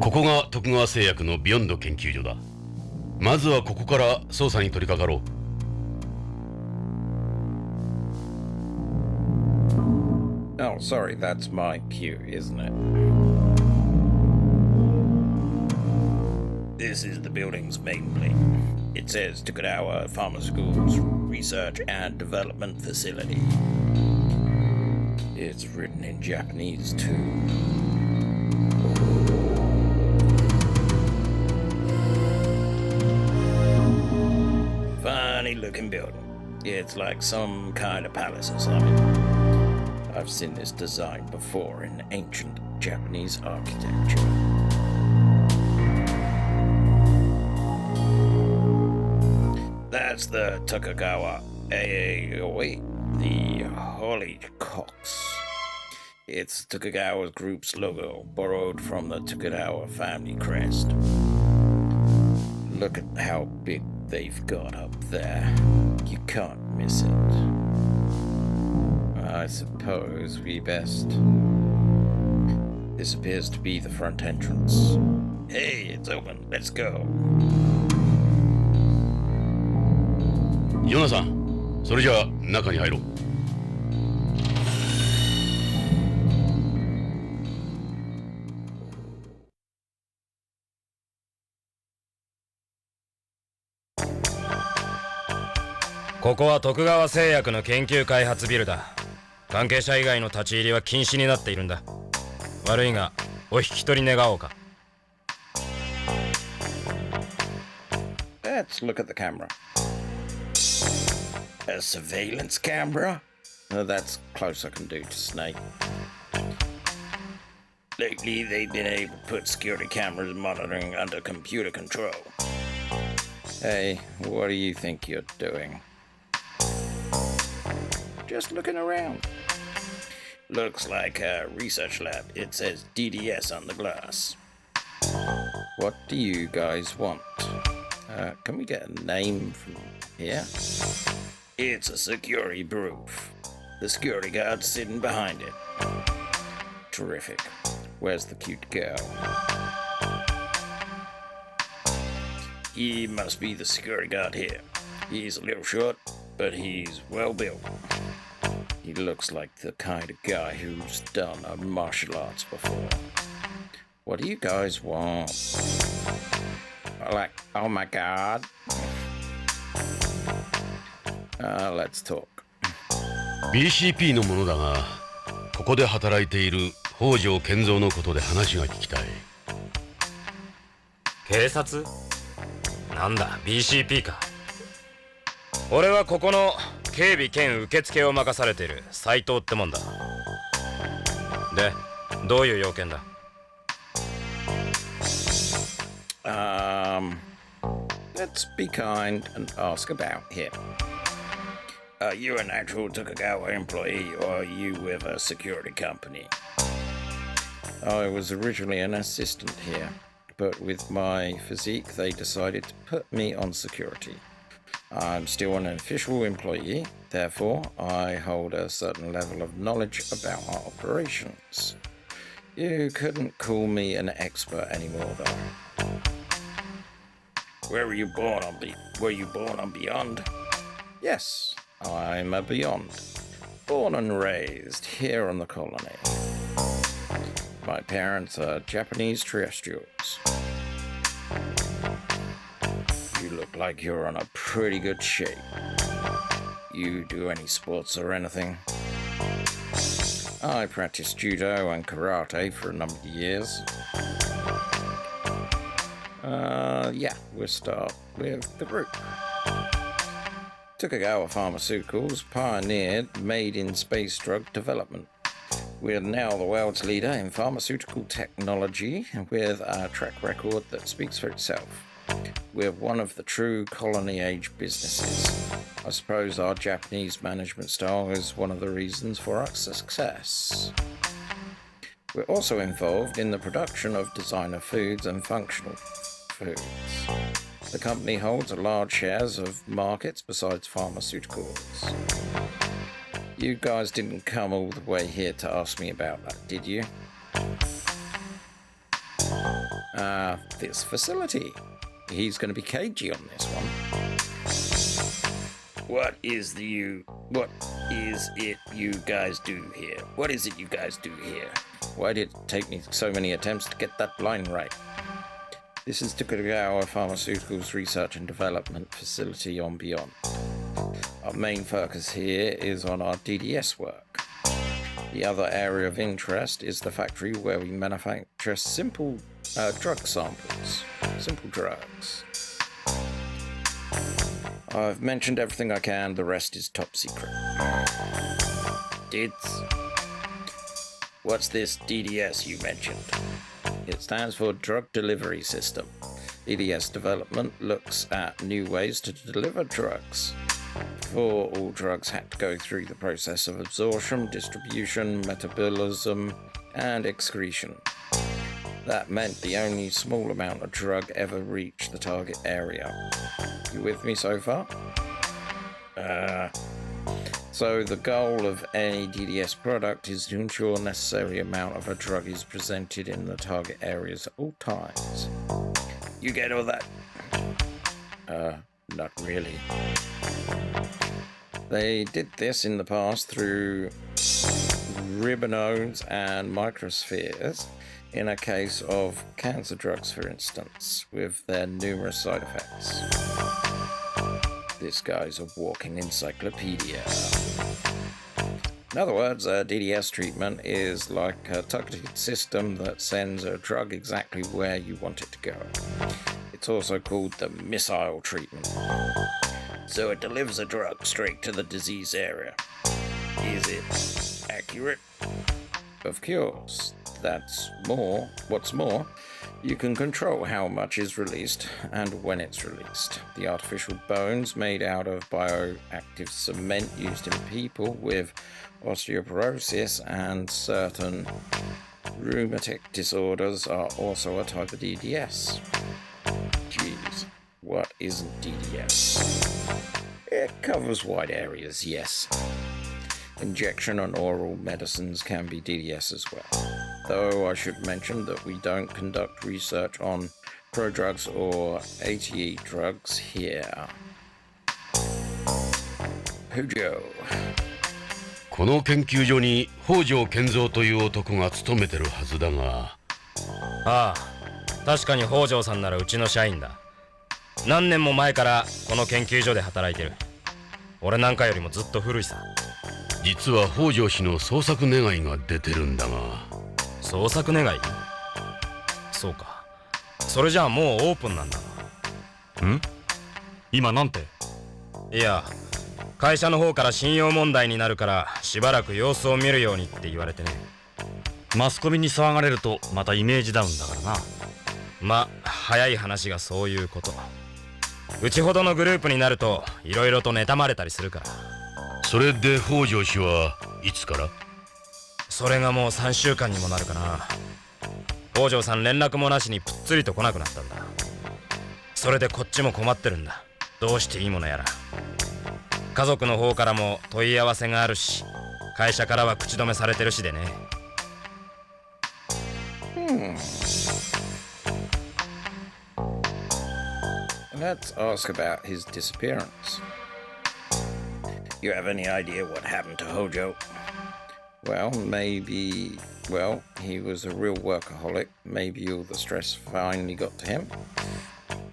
ここが徳川製薬のビヨンド研究所だ。まずはここから捜査に取り掛かろう。Oh, sorry, that's my cue, isn't it? This is the building's main bling. It says Tokugawa Pharmaceuticals Research and Development Facility. It's written in Japanese too. Funny looking building. It's like some kind of palace or something. I've seen this design before in ancient Japanese architecture. That's the Tokugawa. Wait, the Holy Cox. It's Tokugawa Group's logo, borrowed from the Tokugawa family crest. Look at how big they've got up there. You can't miss it. I suppose we best... This appears to be the front entrance. Hey, it's open. Let's go. ヨナさん、それじゃあ中に入ろう。ここは徳川製薬の研究開発ビルだ。関係者以外の立ち入りは禁止になっているんだ。悪いがお引き取り願おうか。Let's look at the camera. A surveillance camera? That's close I can do to Snake. Lately, they've been able to put security cameras monitoring under computer control. Hey, what do you think you're doing? Just looking around. Looks like a research lab. It says DDS on the glass. What do you guys want? Can we get a name from here? It's a security proof. The security guard's sitting behind it. Terrific. Where's the cute girl? He must be the security guard here. He's a little short, but he's well built. He looks like the kind of guy who's done martial arts before. What do you guys want? Like, oh my god. Let's talk. BCP のものだが、ここで働いている北条健三のことで話が聞きたい。警察？なんだ BCP か。俺はここの警備兼受付を任されている斉藤ってもんだ。で、どういう要件だ？Let's be kind and ask about him. Are you an actual Tokugawa employee or are you with a security company? I was originally an assistant here, but with my physique they decided to put me on security. I'm still an official employee, therefore I hold a certain level of knowledge about our operations. You couldn't call me an expert anymore though. Were you born on Beyond? Yes, I'm a Beyond. Born and raised here on the colony. My parents are Japanese terrestrials. You look like you're on a pretty good shape. You do any sports or anything? I practiced judo and karate for a number of years. Yeah, we'll start with the group. Tokugawa Pharmaceuticals pioneered made-in-space drug development. We're now the world's leader in pharmaceutical technology with a track record that speaks for itself. We're one of the true colony-age businesses. I suppose our Japanese management style is one of the reasons for our success. We're also involved in the production of designer foods and functional foods. The company holds a large shares of markets besides pharmaceuticals. You guys didn't come all the way here to ask me about that, did you? This facility. He's going to be cagey on this one. What is it you guys do here? What is it you guys do here? Why did it take me so many attempts to get that line right? This is Tokugawa Pharmaceuticals Research and Development Facility on Beyond. Our main focus here is on our DDS work. The other area of interest is the factory where we manufacture simple drug samples. Simple drugs. I've mentioned everything I can, the rest is top secret. DIDS. What's this DDS you mentioned? It stands for Drug Delivery System. DDS development looks at new ways to deliver drugs. Before, all drugs had to go through the process of absorption, distribution, metabolism, and excretion. That meant the only small amount of drug ever reached the target area. You with me so far? So the goal of any DDS product is to ensure a necessary amount of a drug is presented in the target areas at all times. You get all that? Not really. They did this in the past through ribonomes and microspheres, in a case of cancer drugs, for instance, with their numerous side effects. This guy's a walking encyclopedia. In other words, a DDS treatment is like a targeted system that sends a drug exactly where you want it to go. It's also called the missile treatment. So it delivers a drug straight to the disease area. Is it accurate? Of course. What's more, you can control how much is released and when it's released. The artificial bones made out of bioactive cement used in people with osteoporosis and certain rheumatic disorders are also a type of DDS. Jeez, what isn't DDS? It covers wide areas, yes. Injection and oral medicines can be DDS as well. Though I should mention that we don't conduct research on prodrugs or ATE drugs here. Hojo. この研究所に北条健三という男が勤めてるはずだが。ああ、確かに北条さんならうちの社員だ。何年も前からこの研究所で働いてる。俺なんかよりもずっと古いさ。実は北条氏の捜索願いが出てるんだが。捜索願い？そうか。それじゃあもうオープンなんだな。ん？今なんて？いや、会社の方から信用問題になるからしばらく様子を見るようにって言われてね。マスコミに騒がれるとまたイメージダウンだからな。ま、早い話がそういうこと。うちほどのグループになるといろいろと妬まれたりするから。それで北条氏はいつから？それがもう3週間にもなるかな。北条さん連絡もなしにぷっつりと来なくなったんだ。それでこっちも困ってるんだ。どうしていいものやら。家族の方からも問い合わせがあるし、会社からは口止めされてるしでね。Let's ask about his disappearance. You have any idea what happened to Hojo? Well, he was a real workaholic. Maybe all the stress finally got to him.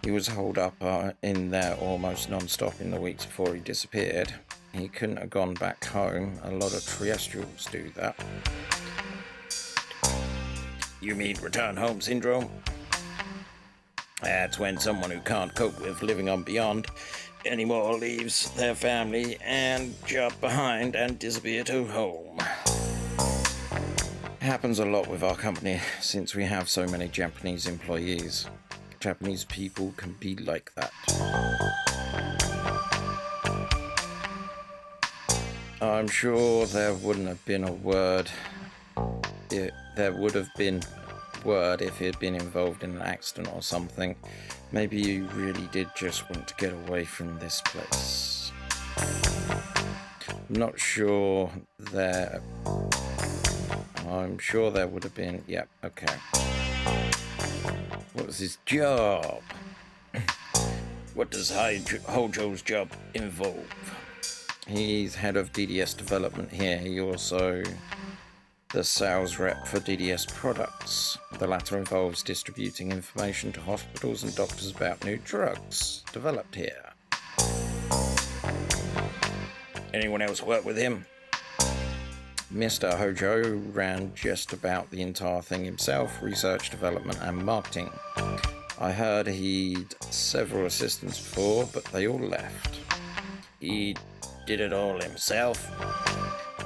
He was holed up in there almost non-stop in the weeks before he disappeared. He couldn't have gone back home. A lot of terrestrials do that. You mean return home syndrome? That's when someone who can't cope with living on Beyond anymore leaves their family and job behind and disappear to home. Happens a lot with our company since we have so many Japanese employees. Japanese people can be like that. I'm sure there wouldn't have been a word. There would have been word if he had been involved in an accident or something. Maybe you really did just want to get away from this place. I'm sure there would have been. Yep, okay. What's his job? What does Hojo's job involve? He's head of DDS development here. He also the sales rep for DDS products. The latter involves distributing information to hospitals and doctors about new drugs developed here. Anyone else work with him? Mr. Hojo ran just about the entire thing himself, research, development and marketing. I heard he'd several assistants before, but they all left. He did it all himself?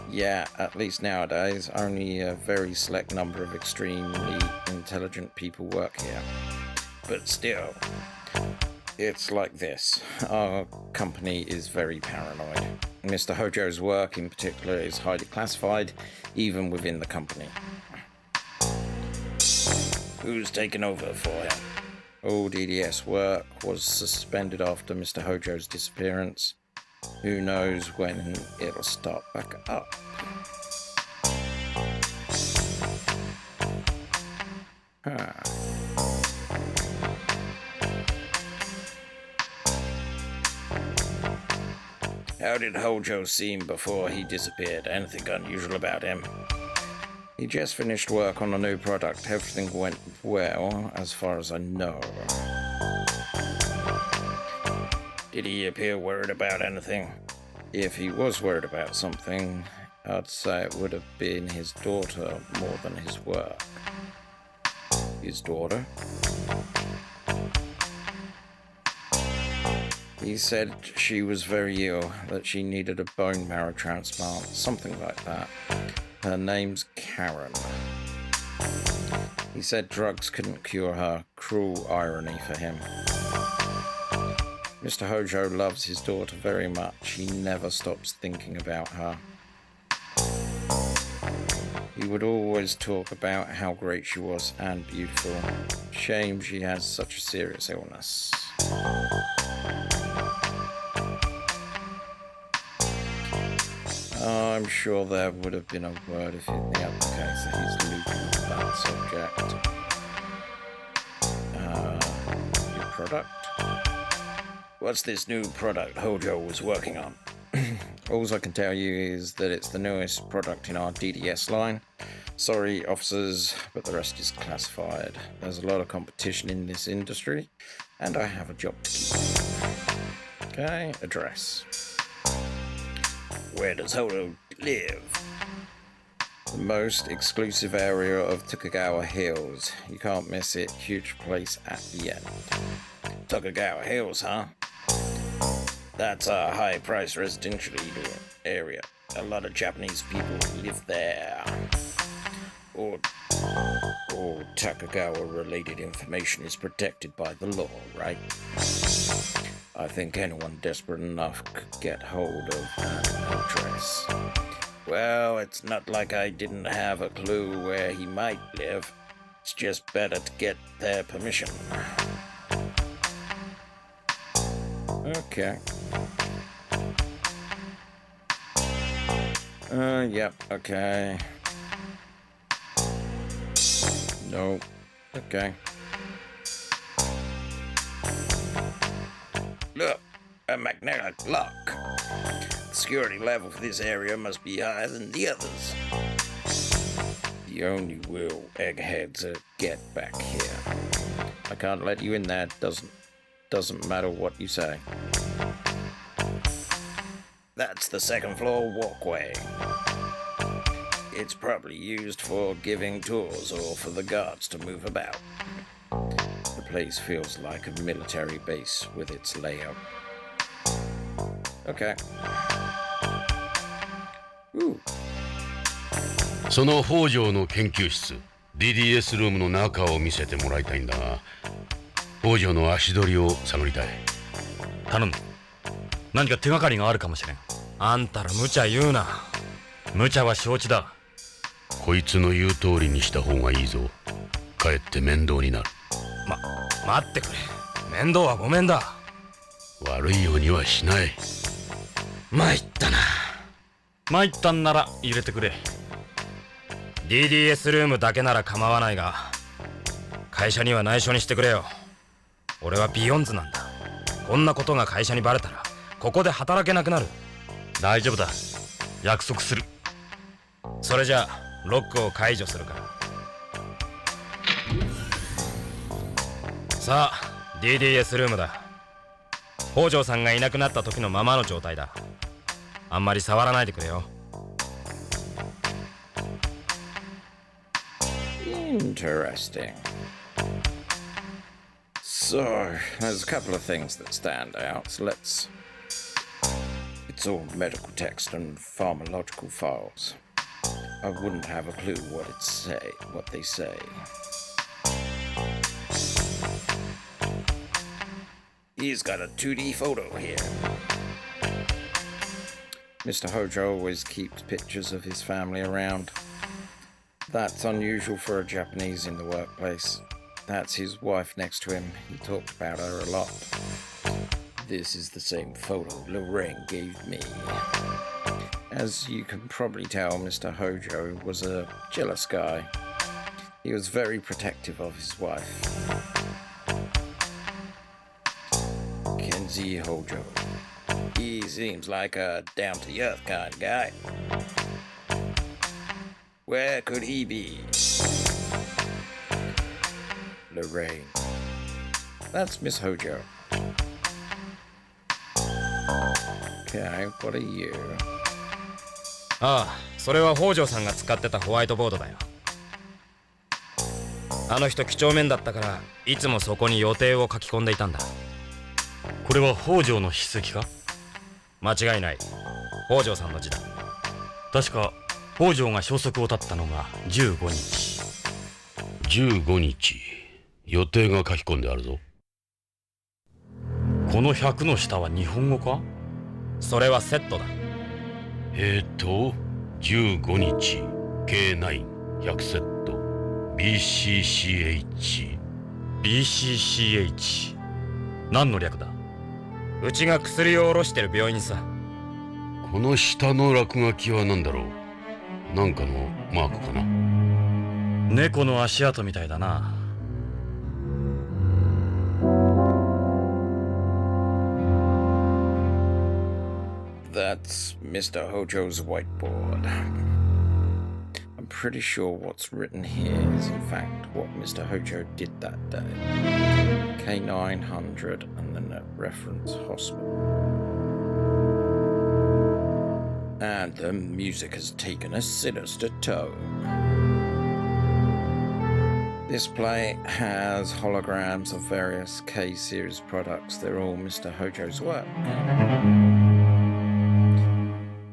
Yeah, at least nowadays, only a very select number of extremely intelligent people work here. But still, it's like this. Our company is very paranoid. Mr. Hojo's work in particular is highly classified, even within the company. Who's taken over for him? All DDS work was suspended after Mr. Hojo's disappearance. Who knows when it'll start back up. How did Hojo seem before he disappeared? Anything unusual about him? He just finished work on a new product. Everything went well, as far as I know. Did he appear worried about anything? If he was worried about something, I'd say it would have been his daughter more than his work. His daughter? He said she was very ill, that she needed a bone marrow transplant, something like that. Her name's Karen. He said drugs couldn't cure her. Cruel irony for him. Mr. Hojo loves his daughter very much. He never stops thinking about her. He would always talk about how great she was and beautiful. Shame she has such a serious illness. I'm sure there would have been a word if in the other case that he's looping on that subject. Your product? What's this new product Hojo was working on? All I can tell you is that it's the newest product in our DDS line. Sorry, officers, but the rest is classified. There's a lot of competition in this industry, and I have a job to keep. Okay, address. Where does Hojo live? The most exclusive area of Tokugawa Hills. You can't miss it. Huge place at the end. Tokugawa Hills, huh? That's a high-priced residential area. A lot of Japanese people live there. All Tokugawa-related information is protected by the law, right? I think anyone desperate enough could get hold of that address. Well, it's not like I didn't have a clue where he might live. It's just better to get their permission. Okay. Yep, okay. No. Okay. Look, a magnetic lock. The security level for this area must be higher than the others. The only will eggheads get back here. I can't let you in there. Doesn't matter what you say. That's the second floor walkway. It's probably used for giving tours or for the guards to move about. The place feels like a military base with its layout. Okay. Ooh. その北条の研究室 DDS ルームの中を見せてもらいたいんだが、北条の足取りを探りたい。頼む。何か手がかりがあるかもしれん。あんたら無茶言うな。無茶は承知だ。こいつの言う通りにした方がいいぞ。かえって面倒になる。待ってくれ。面倒はごめんだ。悪いようにはしない。参ったな。参ったんなら入れてくれ。DDS ルームだけなら構わないが、会社には内緒にしてくれよ。俺はビヨンズなんだ。こんなことが会社にバレたらここで働けなくなる。大丈夫だ、約束する。それじゃあロックを解除するから。さあ DDS ルームだ。北条さんがいなくなった時のままの状態だ。あんまり触らないでくれよ。Interesting. So, there's a couple of things that stand out. So it's all medical text and pharmacological files. I wouldn't have a clue what they say. He's got a 2D photo here. Mr. Hojo always keeps pictures of his family around. That's unusual for a Japanese in the workplace. That's his wife next to him. He talked about her a lot. This is the same photo Lorraine gave me. As you can probably tell, Mr. Hojo was a jealous guy. He was very protective of his wife. Kenzie Hojo. He seems like a down-to-earth kind of guy. Where could he be? Lorraine. That's Miss Hojo. Okay, what are you? ああ、それは北条さんが使ってたホワイトボードだよ。あの人几帳面だったからいつもそこに予定を書き込んでいたんだ。これは北条の筆跡か？間違いない。北条さんの字だ。確か北条が消息を絶ったのが15日。15日。予定が書き込んであるぞ。この100の下は日本語か？それはセットだ。15日 K9 100セット BCCH 何の略だ？うちが薬を卸してる病院さ。この下の落書きは何だろう？なんかのマークかな？猫の足跡みたいだな。That's Mr. Hojo's whiteboard. I'm pretty sure what's written here is in fact what Mr. Hojo did that day. K900 and then a reference hospital. And the music has taken a sinister tone. This play has holograms of various K-series products. They're all Mr. Hojo's work.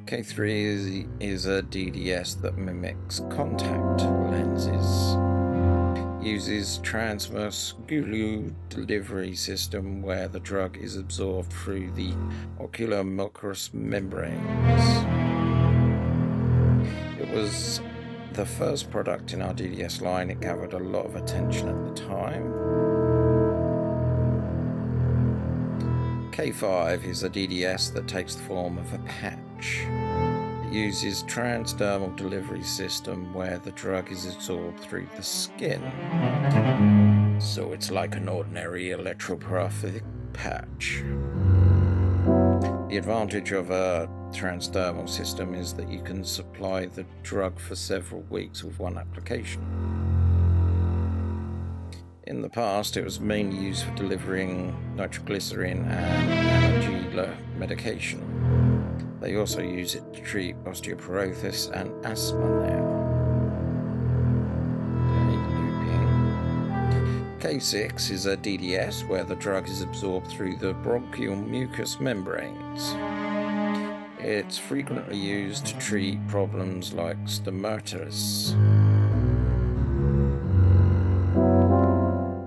K3 is a DDS that mimics contact lenses. Uses transverse glue delivery system where the drug is absorbed through the ocular mucous membranes. It was the first product in our DDS line. It gathered a lot of attention at the time. K5 is a DDS that takes the form of a patch. It uses transdermal delivery system where the drug is absorbed through the skin. So it's like an ordinary electrophoretic patch. The advantage of a transdermal system is that you can supply the drug for several weeks with one application. In the past, it was mainly used for delivering nitroglycerin and analgesia medication. They also use it to treat osteoporosis and asthma now. Okay, looping. K6 is a DDS where the drug is absorbed through the bronchial mucous membranes. It's frequently used to treat problems like stomatitis.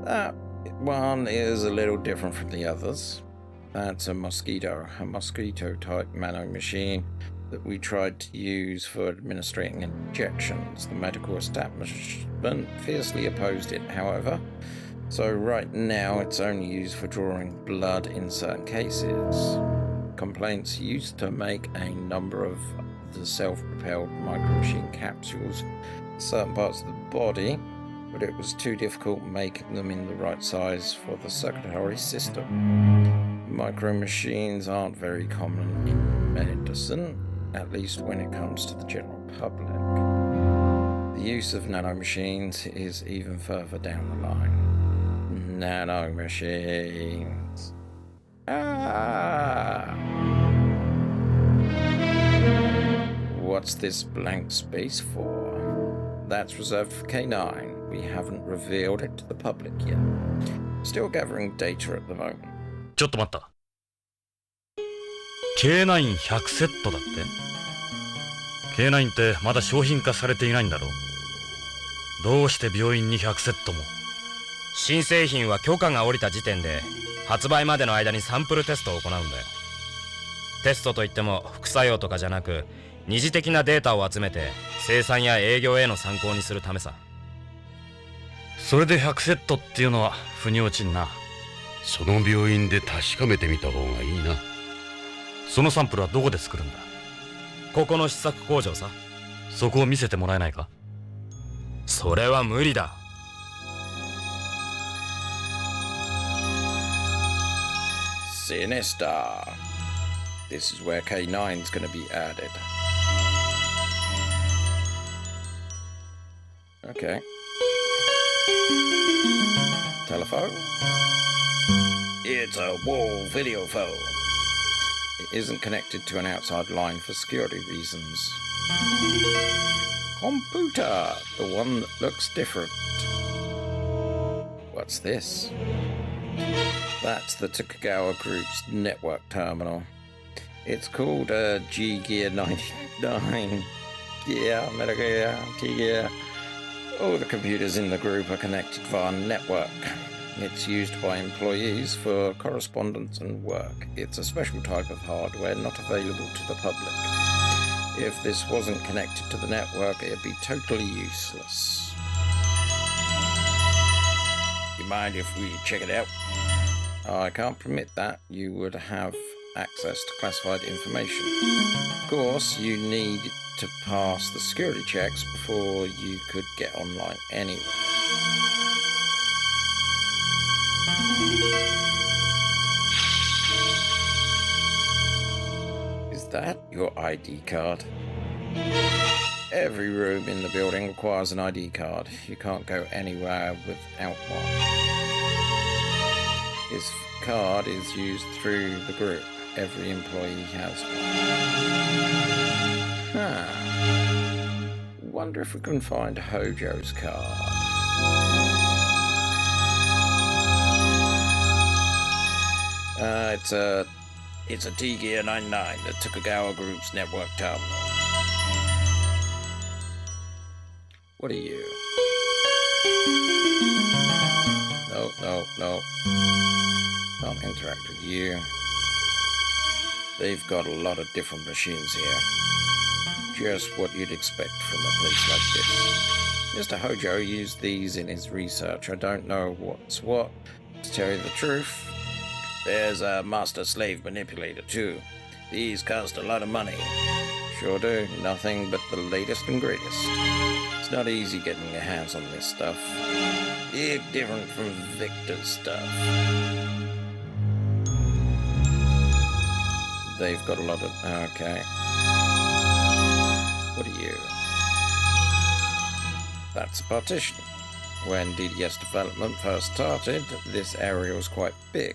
That one is a little different from the others. That's a mosquito type nano machine that we tried to use for administering injections. The medical establishment fiercely opposed it, however, so right now it's only used for drawing blood in certain cases. Complaints used to make a number of the self-propelled micromachine capsules in certain parts of the body. but it was too difficult making them in the right size for the circulatory system. Micro machines aren't very common in medicine, at least when it comes to the general public. The use of nanomachines is even further down the line. Nanomachines. What's this blank space for? That's reserved for K9. We haven't revealed it to the public yet. Still gathering data at the moment. ちょっと待った。K9100 セットだって。K9 ってまだ商品化されていないんだろう。どうして病院に100セットも。新製品は許可が下りた時点で発売までの間にサンプルテストを行うんだよ。テストといっても副作用とかじゃなく、二次的なデータを集めて生産や営業への参考にするためさ。それで100セットっていうのは腑に落ちんな。その病院で確かめてみた方がいいな。そのサンプルはどこで作るんだ？ここの試作工場さ。そこを見せてもらえないか？それは無理だ。Sinister. This is where K9's gonna be added. Okay. Telephone? It's a wall video phone. It isn't connected to an outside line for security reasons. Computer, the one that looks different. What's this? That's the Tokugawa Group's network terminal. It's called a G-Gear 99. Yeah, Metal Gear, T-Gear. All the computers in the group are connected via network. It's used by employees for correspondence and work. It's a special type of hardware not available to the public. If this wasn't connected to the network, it'd be totally useless. You mind if we check it out? I can't permit that. You would have access to classified information. Of course, you need to pass the security checks before you could get online anyway. Is that your ID card? Every room in the building requires an ID card. You can't go anywhere without one. This card is used through the group. Every employee has one. Wonder if we can find Hojo's card. It's a T-Gear 99, the Tokugawa Group's network terminal. What are you? No. Can't interact with you. They've got a lot of different machines here. Just what you'd expect from a place like this. Mr. Hojo used these in his research. I don't know what's what. To tell you the truth, There's a master-slave manipulator too. These cost a lot of money. sure do. Nothing but the latest and greatest. It's not easy getting your hands on this stuff. Big different from Victor's stuff. They've got a lot of... Okay. What are you? That's a partition. When DDS development first started, this area was quite big.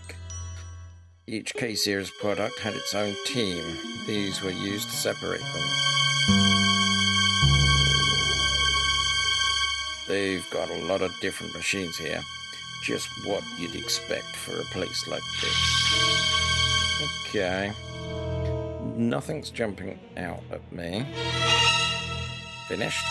Each K-Series product had its own team. These were used to separate them. They've got a lot of different machines here. Just what you'd expect for a place like this. Okay. Nothing's jumping out at me. Finished?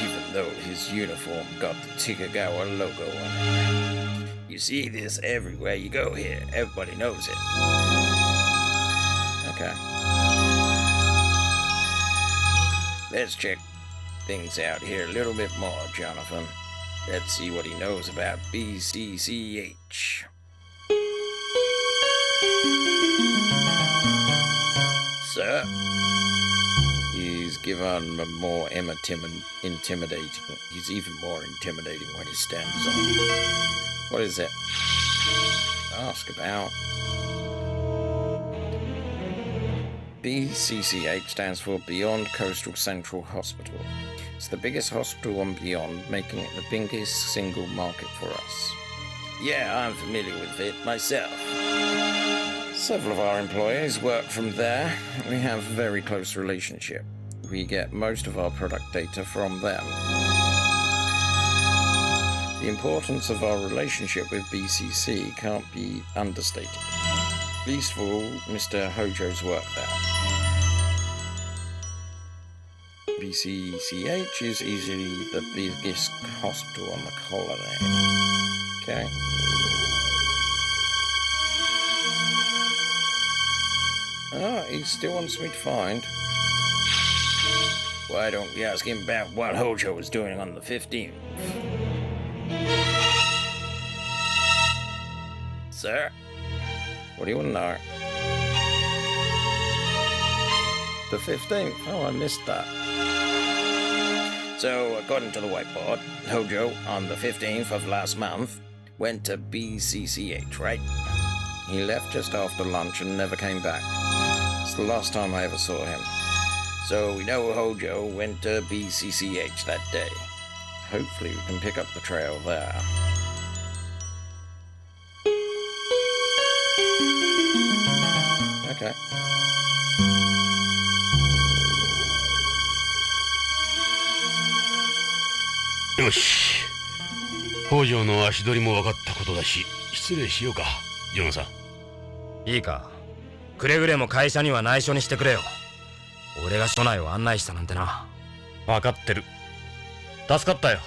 Even though his uniform got the Tokugawa logo on it. You see this everywhere you go here. Everybody knows it. Okay. Let's check things out here a little bit more, Jonathan. Let's see what he knows about BCCH. given more intimidating. He's even more intimidating when he stands up. What is it? Ask about. BCCH stands for Beyond Coastal Central Hospital. It's the biggest hospital on Beyond, making it the biggest single market for us. Yeah, I'm familiar with it myself. Several of our employees work from there. We have a very close relationship. We get most of our product data from them. The importance of our relationship with BCC can't be understated. Least of all, Mr. Hojo's work there. BCCH is easily the biggest hospital on the colony. Okay. Oh, he still wants me to find. Why don't we ask him about what Hojo was doing on the 15th? Sir? What do you want to know? The 15th? Oh, I missed that. So, according to the whiteboard, Hojo, on the 15th of last month, went to BCCH, right? He left just after lunch and never came back. It's the last time I ever saw him. So we know Hojo went to BCCH that day. Hopefully we can pick up the trail there. Okay.よし。北条の足取りも分かったことだし、失礼しようか、ジョナさん。いいか、くれぐれも会社には内緒にしてくれよ。俺が署内を案内したなんてな。分かってる。助かったよ。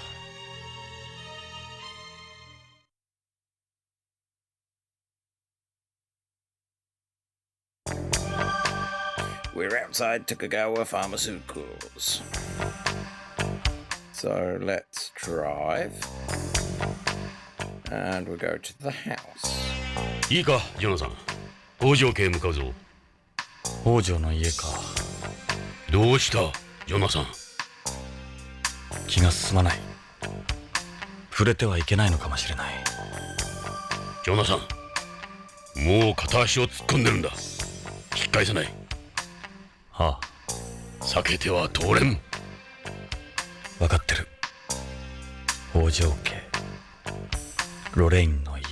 We're outside Tokugawa Pharmaceuticals. So let's drive. And we'll go to the house. いいか、ジョナさん。北条家へ向かうぞ。北条の家か。どうした、ジョナさん。気が進まない。触れてはいけないのかもしれない。ジョナさん、もう片足を突っ込んでるんだ。引き返さない。はあ。避けては通れん。分かってる。北条家、ロレインの家。